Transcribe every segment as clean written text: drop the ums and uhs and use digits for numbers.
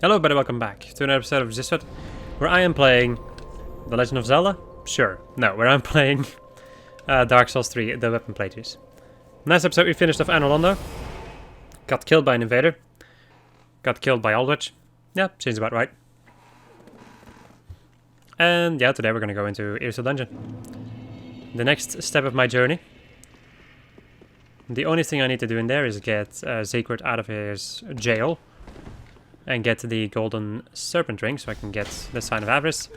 Hello everybody, welcome back to another episode of Just where I am playing The Legend of Zelda? Sure. No, where I'm playing Dark Souls 3, the weapon playthroughs. Last episode we finished off Anor, got killed by an invader, got killed by Halberts. Yeah, seems about right. And yeah, today we're gonna go into Irithyll dungeon. The next step of my journey. The only thing I need to do in there is get Zekert out of his jail. And get the golden serpent ring so I can get the sign of avarice.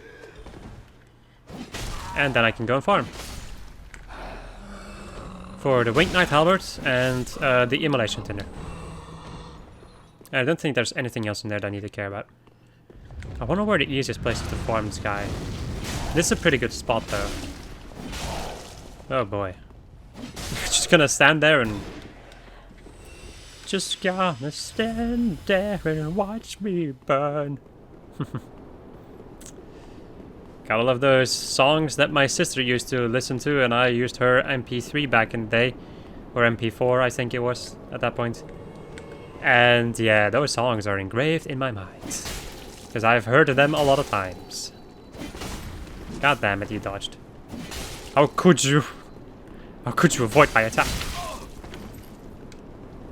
And then I can go and farm. For the Winged Knight Halberts and the immolation tinder. I don't think there's anything else in there that I need to care about. I wonder where the easiest place is to farm this guy. This is a pretty good spot though. Oh boy. Just gonna stand there and... Just gonna stand there and watch me burn. Gotta love those songs that my sister used to listen to, and I used her MP3 back in the day. Or MP4, I think it was, at that point. And yeah, those songs are engraved in my mind. Because I've heard them a lot of times. God damn it, you dodged. How could you? How could you avoid my attack?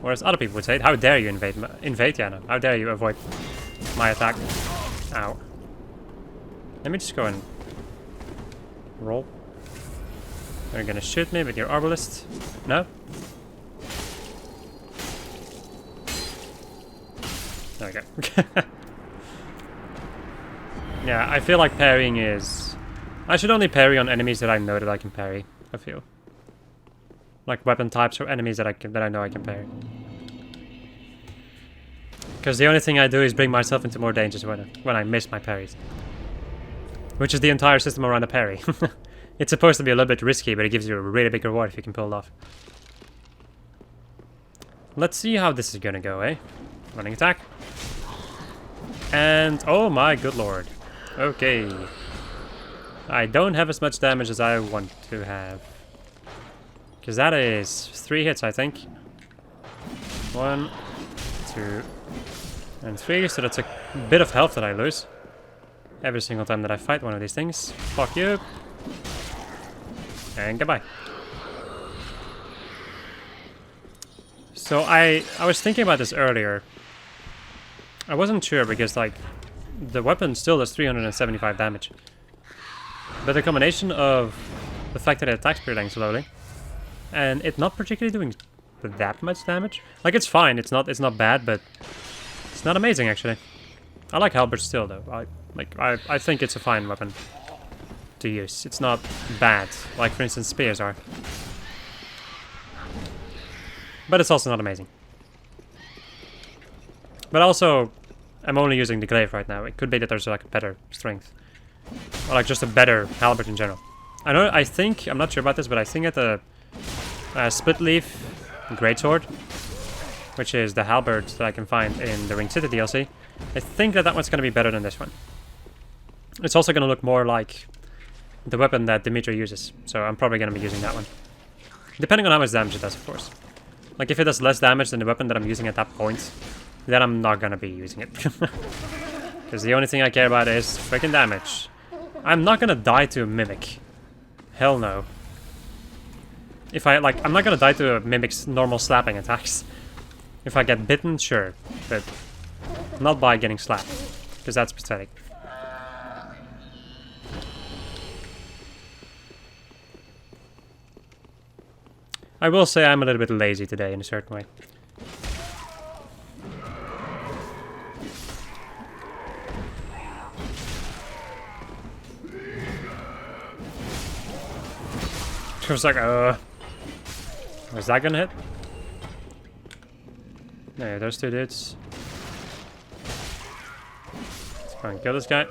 Whereas other people would say, how dare you invade, yeah, no, how dare you avoid my attack. Ow. Let me just go and roll. You're gonna shoot me with your arbalist. No? There we go. Yeah, I feel like parrying is... I should only parry on enemies that I know that I can parry, I feel. Like weapon types or enemies that I know I can parry. Because the only thing I do is bring myself into more dangers when I miss my parries. Which is the entire system around a parry. It's supposed to be a little bit risky, but it gives you a really big reward if you can pull it off. Let's see how this is gonna go, eh? Running attack. And oh my good lord. Okay. I don't have as much damage as I want to have. Because that is 3 hits, I think. 1, 2, and 3. So that's a bit of health that I lose. Every single time that I fight one of these things. Fuck you. And goodbye. So I was thinking about this earlier. I wasn't sure because, like, the weapon still does 375 damage. But the combination of the fact that it attacks pretty dang slowly, and it not particularly doing that much damage. Like, it's fine, it's not bad, but it's not amazing actually. I like Halberts still though. I think it's a fine weapon to use. It's not bad, like for instance spears are. But it's also not amazing. But also, I'm only using the glaive right now. It could be that there's like a better strength. Or like just a better halberd in general. I think, I'm not sure about this, but I think that the split leaf greatsword, which is the halberd that I can find in the Ring City DLC, I think that one's going to be better than this one. It's also going to look more like the weapon that Dimitri uses, so I'm probably going to be using that one. Depending on how much damage it does, of course. Like, if it does less damage than the weapon that I'm using at that point, then I'm not going to be using it. Because the only thing I care about is freaking damage. I'm not going to die to a mimic. Hell no. If I'm not gonna die to a mimic's normal slapping attacks. If I get bitten, sure, but not by getting slapped, because that's pathetic. I will say I'm a little bit lazy today in a certain way. I was like, was that gonna hit? Yeah, those two dudes. Let's go and kill this guy.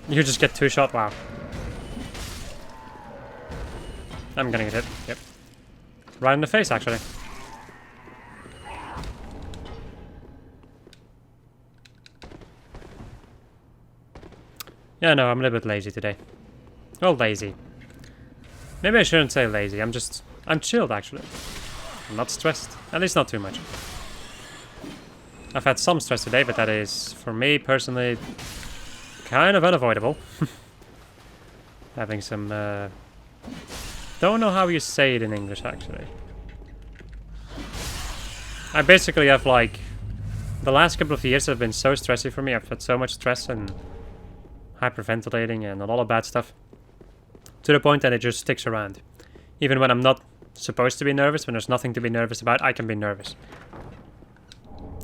You just get 2-shot, wow. I'm gonna get hit, yep. Right in the face, actually. Yeah, no, I'm a little bit lazy today. Well, lazy. Maybe I shouldn't say lazy, I'm chilled actually. I'm not stressed. At least not too much. I've had some stress today, but that is, for me personally, kind of unavoidable. Having some, don't know how you say it in English, actually. I basically have, like, the last couple of years have been so stressy for me. I've had so much stress and hyperventilating and a lot of bad stuff. To the point that it just sticks around. Even when I'm not supposed to be nervous, when there's nothing to be nervous about, I can be nervous.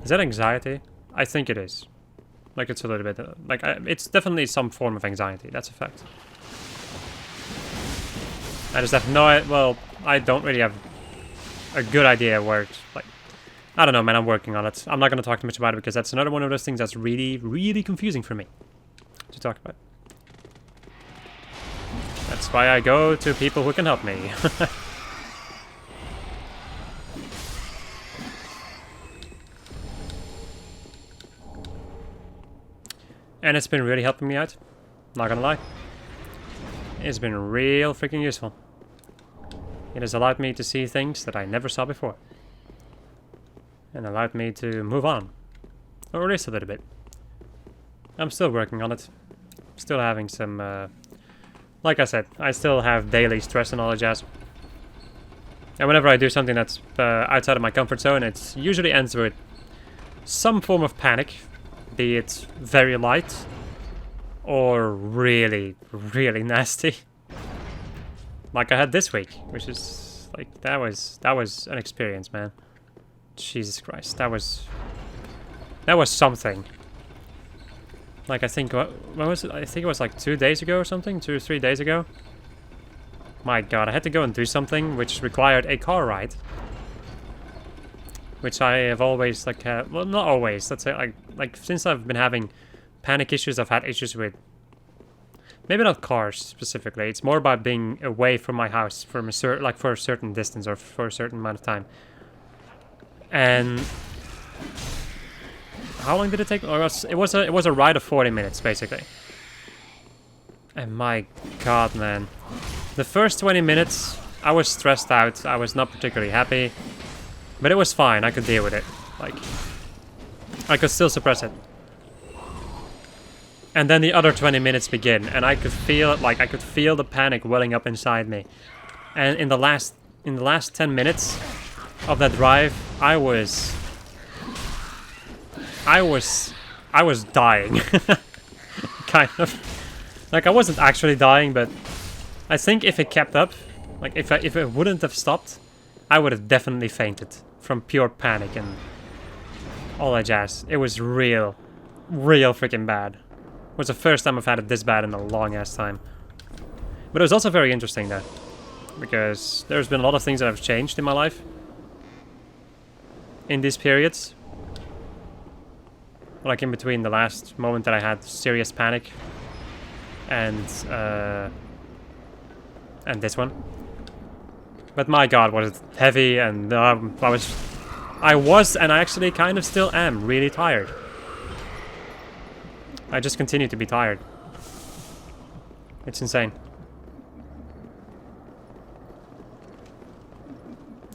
Is that anxiety? I think it is. Like, it's a little bit, it's definitely some form of anxiety, that's a fact. I just have well, I don't really have a good idea where it's, like, I don't know, man, I'm working on it. I'm not going to talk too much about it because that's another one of those things that's really, really confusing for me to talk about. That's why I go to people who can help me. And it's been really helping me out. Not gonna lie. It's been real freaking useful. It has allowed me to see things that I never saw before. And allowed me to move on. Or at least a little bit. I'm still working on it. Still having some, like I said, I still have daily stress and all that jazz. And whenever I do something that's outside of my comfort zone, it usually ends with some form of panic. Be it very light or really, really nasty. Like I had this week, which is like that was an experience, man. Jesus Christ, that was something. Like I think when was it? I think it was like 2 days ago or something, 2 or 3 days ago. My God, I had to go and do something which required a car ride. Which I have always, like, well, not always, let's say, like, since I've been having panic issues, I've had issues with, maybe not cars specifically, it's more about being away from my house from for a certain distance or for a certain amount of time. And how long did it take? It was a ride of 40 minutes, basically. And my God, man. The first 20 minutes, I was stressed out, I was not particularly happy. But it was fine, I could deal with it. Like, I could still suppress it. And then the other 20 minutes begin, and I could feel it, like, I could feel the panic welling up inside me. And in the last 10 minutes of that drive, I was dying. Kind of. Like, I wasn't actually dying, but I think if it kept up, like, if it wouldn't have stopped, I would have definitely fainted from pure panic and all that jazz. It was real freaking bad. It was the first time I've had it this bad in a long ass time. But it was also very interesting though, because there's been a lot of things that have changed in my life in these periods. Like in between the last moment that I had serious panic and this one. But my God, was it heavy, and I was, and I actually kind of still am, really tired. I just continue to be tired. It's insane.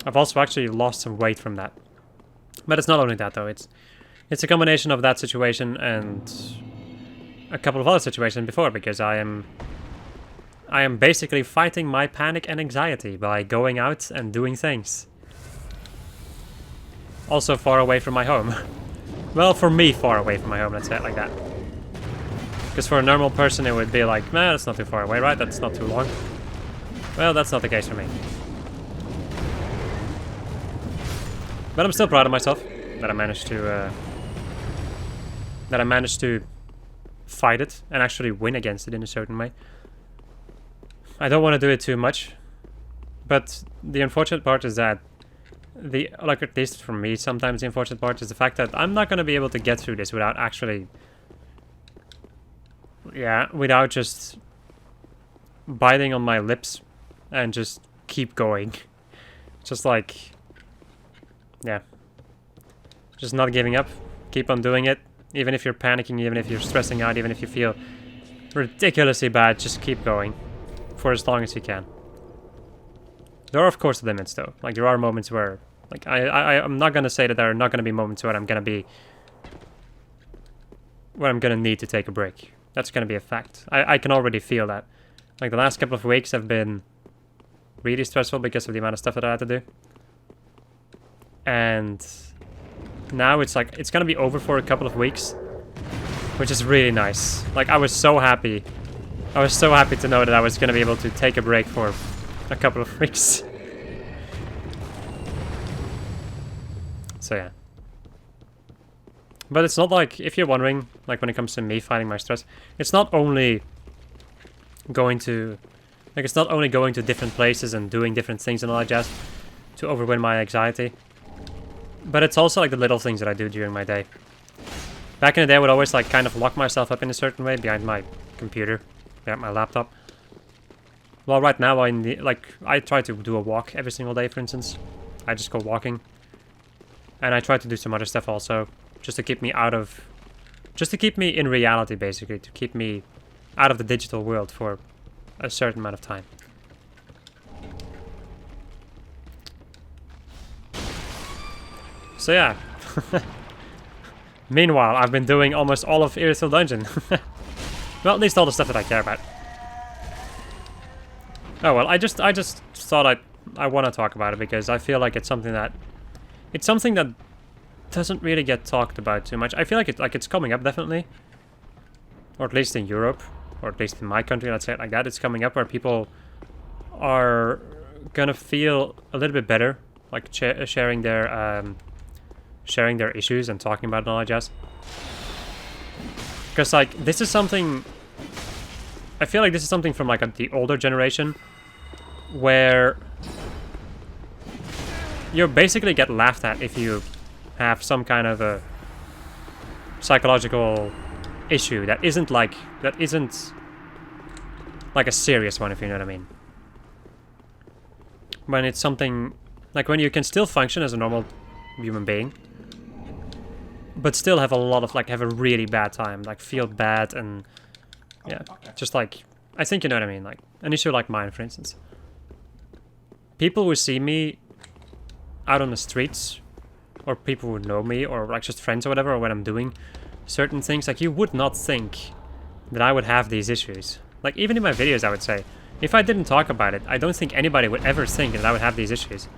I've also actually lost some weight from that. But it's not only that, though. It's a combination of that situation and a couple of other situations before, because I am basically fighting my panic and anxiety by going out and doing things. Also far away from my home. Well, for me, far away from my home, let's say it like that. Because for a normal person, it would be like, man, that's not too far away, right? That's not too long. Well, that's not the case for me. But I'm still proud of myself that I managed to fight it and actually win against it in a certain way. I don't want to do it too much, but the unfortunate part is that like at least for me, sometimes the unfortunate part is the fact that I'm not going to be able to get through this without actually, without just biting on my lips and just keep going. Just like, just not giving up, keep on doing it, even if you're panicking, even if you're stressing out, even if you feel ridiculously bad, just keep going. For as long as you can. There are of course limits though. Like there are moments where, like I'm not gonna say that there are not gonna be moments where I'm gonna be where I'm gonna need to take a break. That's gonna be a fact. I can already feel that. Like the last couple of weeks have been really stressful because of the amount of stuff that I had to do. And now it's like, it's gonna be over for a couple of weeks, which is really nice. Like I was so happy. I was so happy to know that I was gonna be able to take a break for a couple of weeks. So yeah. But it's not like, if you're wondering, like when it comes to me fighting my stress, it's not only going to, like it's not only going to different places and doing different things and all that jazz to overwin my anxiety, but it's also like the little things that I do during my day. Back in the day I would always like kind of lock myself up in a certain way behind my computer, behind my laptop. Well, right now I try to do a walk every single day, for instance. I just go walking. And I try to do some other stuff also. Just to keep me out of... Just to keep me in reality, basically. To keep me out of the digital world for a certain amount of time. So yeah. Meanwhile, I've been doing almost all of Irithyll Dungeon. Well, at least all the stuff that I care about. Oh well, I just thought I want to talk about it because I feel like it's something that... It's something that doesn't really get talked about too much. I feel like it's coming up, definitely. Or at least in Europe. Or at least in my country, let's say it like that. It's coming up where people are gonna feel a little bit better. Like sharing their issues and talking about it and all that jazz. Because like, this is something... I feel like this is something from like the older generation. Where... you basically get laughed at if you have some kind of a psychological issue that isn't like a serious one, if you know what I mean. When it's something like when you can still function as a normal human being, but still have a lot of have a really bad time, like feel bad and yeah, just like, I think you know what I mean, like an issue like mine, for instance. People who see me out on the streets, or people who know me, or like just friends or whatever, or when I'm doing certain things, like you would not think that I would have these issues. Like even in my videos, I would say, if I didn't talk about it, I don't think anybody would ever think that I would have these issues.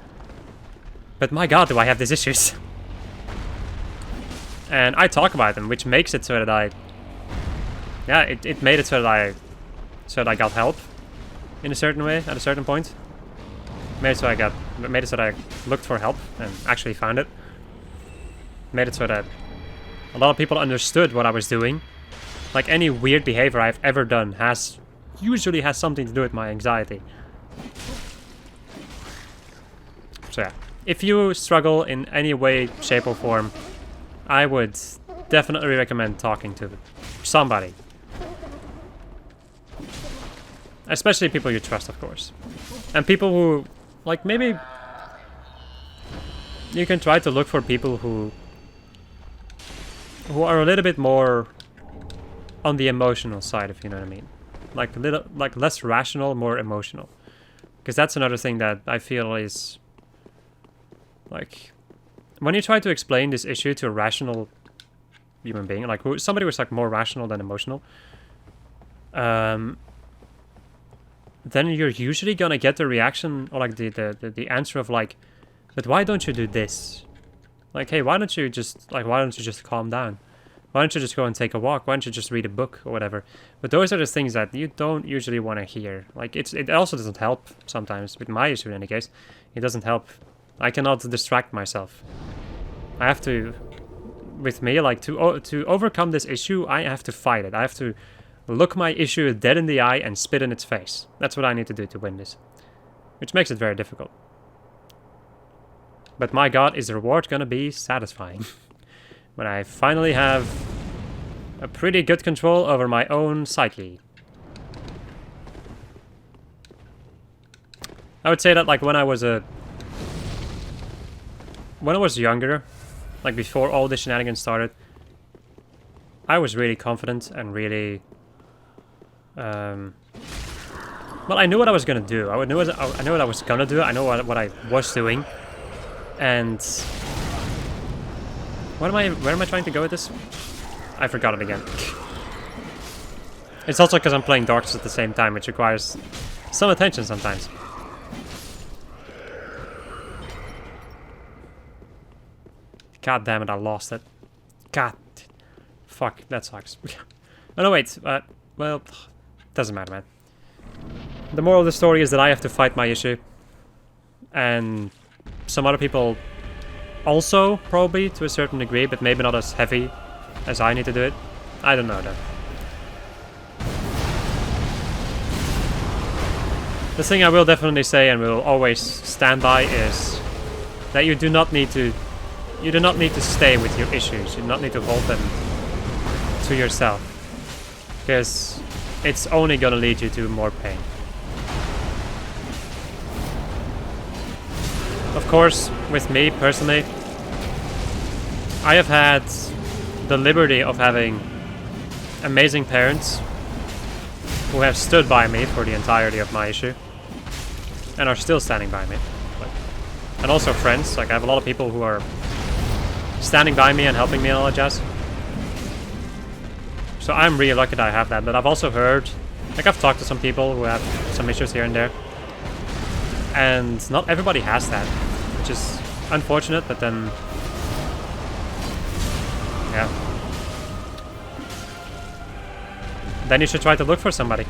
But my god, do I have these issues. And I talk about them, which makes it so that yeah, it made it so that I got help in a certain way at a certain point. Made it so that I looked for help and actually found it. Made it so that a lot of people understood what I was doing. Like any weird behavior I've ever done usually has something to do with my anxiety. So yeah, if you struggle in any way, shape or form, I would definitely recommend talking to somebody. Especially people you trust, of course. And people who, like, maybe you can try to look for people who are a little bit more on the emotional side, if you know what I mean. Like less rational, more emotional. Because that's another thing that I feel is, like, when you try to explain this issue to a rational human being, like somebody who's like more rational than emotional, then you're usually gonna get the reaction, or like the answer of like, but why don't you do this? Like, hey, why don't you just calm down? Why don't you just go and take a walk? Why don't you just read a book or whatever? But those are the things that you don't usually want to hear. Like, it also doesn't help sometimes, with my issue in any case. It doesn't help. I cannot distract myself. I have to, with me, like, to overcome this issue, I have to fight it. I have to look my issue dead in the eye and spit in its face. That's what I need to do to win this. Which makes it very difficult. But my god, is the reward gonna be satisfying. When I finally have a pretty good control over my own psyche. I would say that, like, when I was younger, like before all the shenanigans started, I was really confident and really, well, I knew what I was gonna do. I knew what I was gonna do. I know what I was doing, and where am I trying to go with this? I forgot it again. It's also because I'm playing Dark Souls at the same time, which requires some attention sometimes. God damn it, I lost it. God. Fuck, that sucks. Oh no, wait. Well, doesn't matter, man. The moral of the story is that I have to fight my issue. And some other people also, probably, to a certain degree, but maybe not as heavy as I need to do it. I don't know, though. The thing I will definitely say and will always stand by is that you do not need to stay with your issues. You do not need to hold them to yourself, because it's only gonna lead you to more pain. Of course, with me personally, I have had the liberty of having amazing parents who have stood by me for the entirety of my issue and are still standing by me. And also friends, like I have a lot of people who are standing by me and helping me and all that jazz. So I'm really lucky that I have that, but I've also heard, like I've talked to some people who have some issues here and there, and not everybody has that, which is unfortunate, but then, yeah. Then you should try to look for somebody.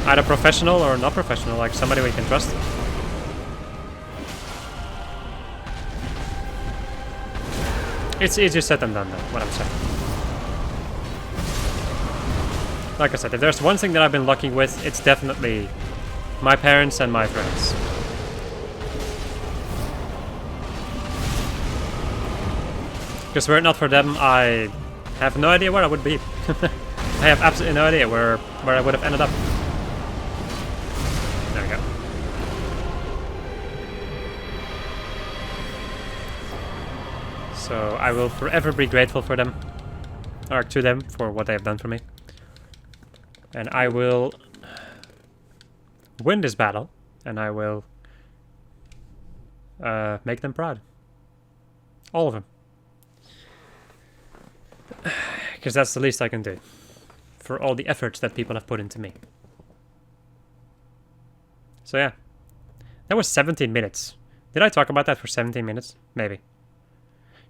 Either professional or not professional, like somebody we can trust. It's easier said than done, though, what I'm saying. Like I said, if there's one thing that I've been lucky with, it's definitely my parents and my friends. Because were it not for them, I have no idea where I would be. I have absolutely no idea where I would have ended up. There we go. So I will forever be grateful for them, or to them, for what they have done for me. And I will win this battle, and I will make them proud. All of them. Because that's the least I can do for all the efforts that people have put into me. So yeah, that was 17 minutes. Did I talk about that for 17 minutes? Maybe.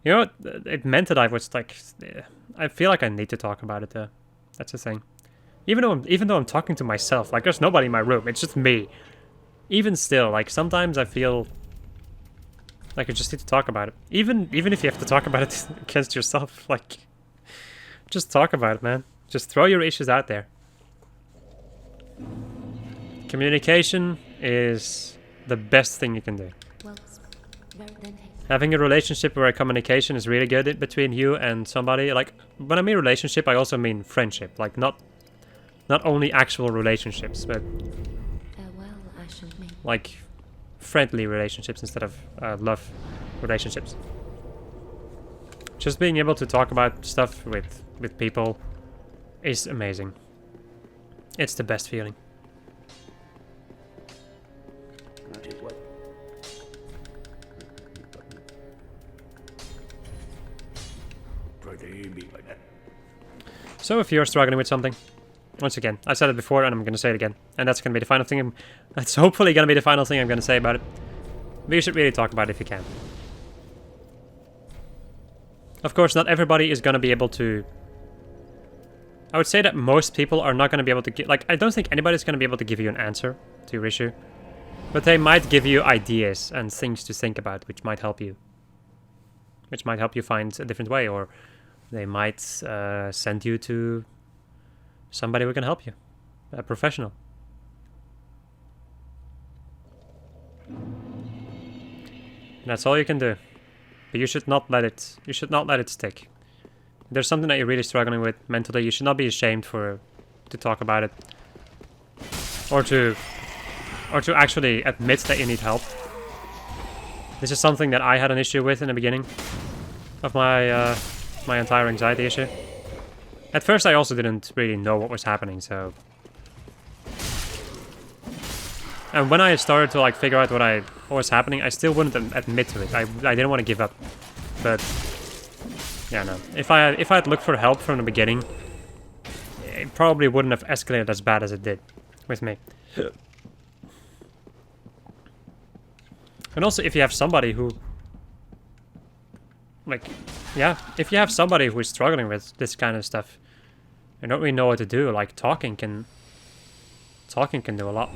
You know what? It meant that I was like, I feel like I need to talk about it. That's the thing. Even though I'm talking to myself, like there's nobody in my room. It's just me. Even still, like sometimes I feel like I just need to talk about it. Even if you have to talk about it against yourself, like just talk about it, man. Just throw your issues out there. Communication is the best thing you can do. Having a relationship where communication is really good between you and somebody, like when I mean relationship, I also mean friendship, like not only actual relationships, but like friendly relationships instead of love relationships. Just being able to talk about stuff with people is amazing. It's the best feeling. So if you're struggling with something, once again, I said it before and I'm going to say it again, and that's going to be the final thing. That's hopefully going to be the final thing I'm going to say about it. But you should really talk about it if you can. Of course, not everybody is going to be able to... I would say that most people are not going to be able to give... Like, I don't think anybody's going to be able to give you an answer to your issue. But they might give you ideas and things to think about, which might help you. Which might help you find a different way, or they might send you to somebody who can help you. A professional. And that's all you can do. But you should not let it stick. If there's something that you're really struggling with mentally, you should not be ashamed to talk about it. Or to actually admit that you need help. This is something that I had an issue with in the beginning of my my entire anxiety issue. At first I also didn't really know what was happening, so... And when I started to like figure out what was happening, I still wouldn't admit to it. I didn't want to give up. But Yeah, no. If I had looked for help from the beginning, it probably wouldn't have escalated as bad as it did with me. And also, if you have somebody who, like, yeah, if you have somebody who is struggling with this kind of stuff and don't really know what to do, like, talking can do a lot.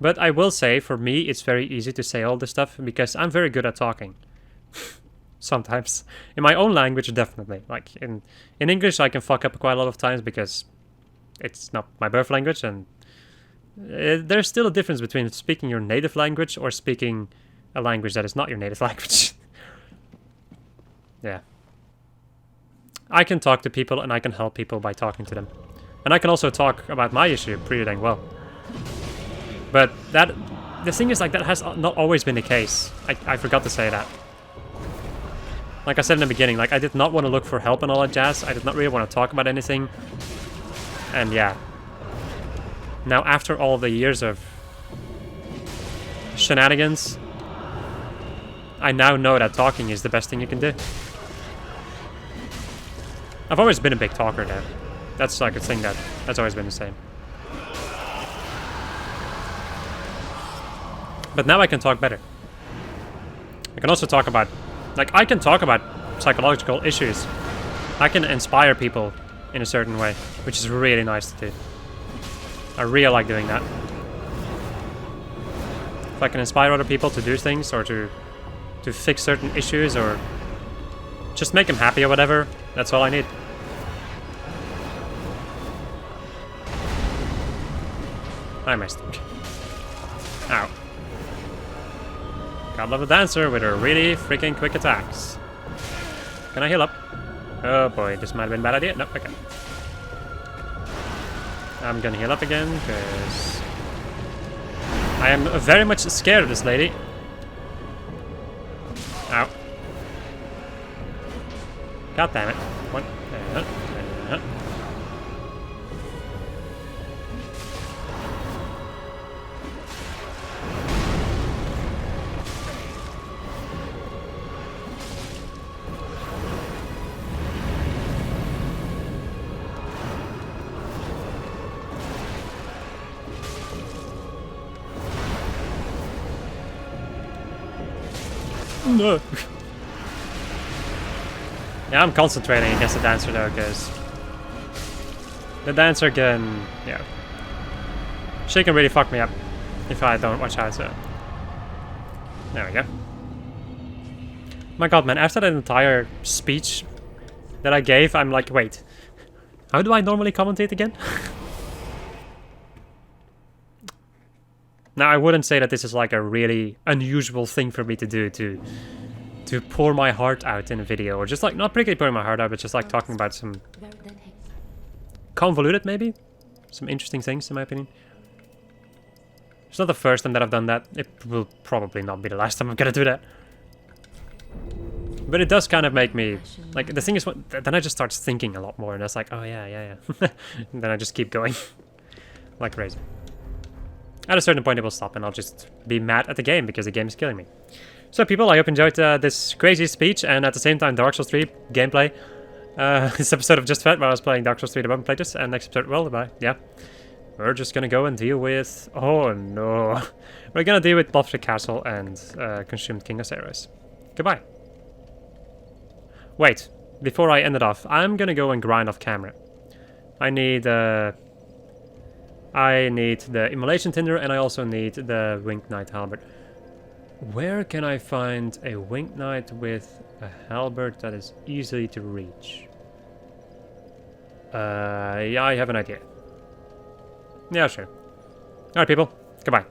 But I will say, for me, it's very easy to say all this stuff because I'm very good at talking. Sometimes. In my own language, definitely. Like, in English, I can fuck up quite a lot of times because it's not my birth language, and there's still a difference between speaking your native language or speaking a language that is not your native language. Yeah. I can talk to people and I can help people by talking to them. And I can also talk about my issue pretty dang well. But the thing is, like, that has not always been the case. I forgot to say that. Like I said in the beginning, like, I did not want to look for help and all that jazz. I did not really want to talk about anything. And yeah. Now, after all the years of shenanigans, I now know that talking is the best thing you can do. I've always been a big talker, though. That's like a thing that's always been the same. But now I can talk better. I can also talk about, like, I can talk about psychological issues. I can inspire people in a certain way, which is really nice to do. I really like doing that. If I can inspire other people to do things or to fix certain issues or just make them happy or whatever, that's all I need. I missed. Ow. God love a dancer with her really freaking quick attacks. Can I heal up? Oh boy, this might have been a bad idea. Nope, okay. I'm gonna heal up again, because I am very much scared of this lady. Ow. God damn it. One. No. Yeah, I'm concentrating against the dancer though, because the dancer can, yeah, she can really fuck me up if I don't watch out. So there we go. My God, man! After that entire speech that I gave, I'm like, wait, how do I normally commentate again? Now, I wouldn't say that this is like a really unusual thing for me to do, to pour my heart out in a video, or just like, not particularly pouring my heart out, but just like talking about some convoluted, maybe? Some interesting things, in my opinion. It's not the first time that I've done that. It will probably not be the last time I'm gonna do that. But it does kind of make me, like, the thing is, then I just start thinking a lot more, and that's like, oh yeah. And then I just keep going. Like crazy. At a certain point it will stop and I'll just be mad at the game because the game is killing me. So people, I hope you enjoyed this crazy speech and at the same time Dark Souls 3 gameplay. This episode of Just Fed while I was playing Dark Souls 3 the moment playtest, and next episode, well, bye. Yeah. We're just gonna go and deal with... Oh no. We're gonna deal with Bofric Castle and Consumed King of Ceres. Goodbye. Wait, before I end it off, I'm gonna go and grind off camera. I need the Immolation Tinder, and I also need the Winged Knight Halbert. Where can I find a Winged Knight with a Halbert that is easily to reach? Yeah, I have an idea. Yeah, sure. Alright, people. Goodbye.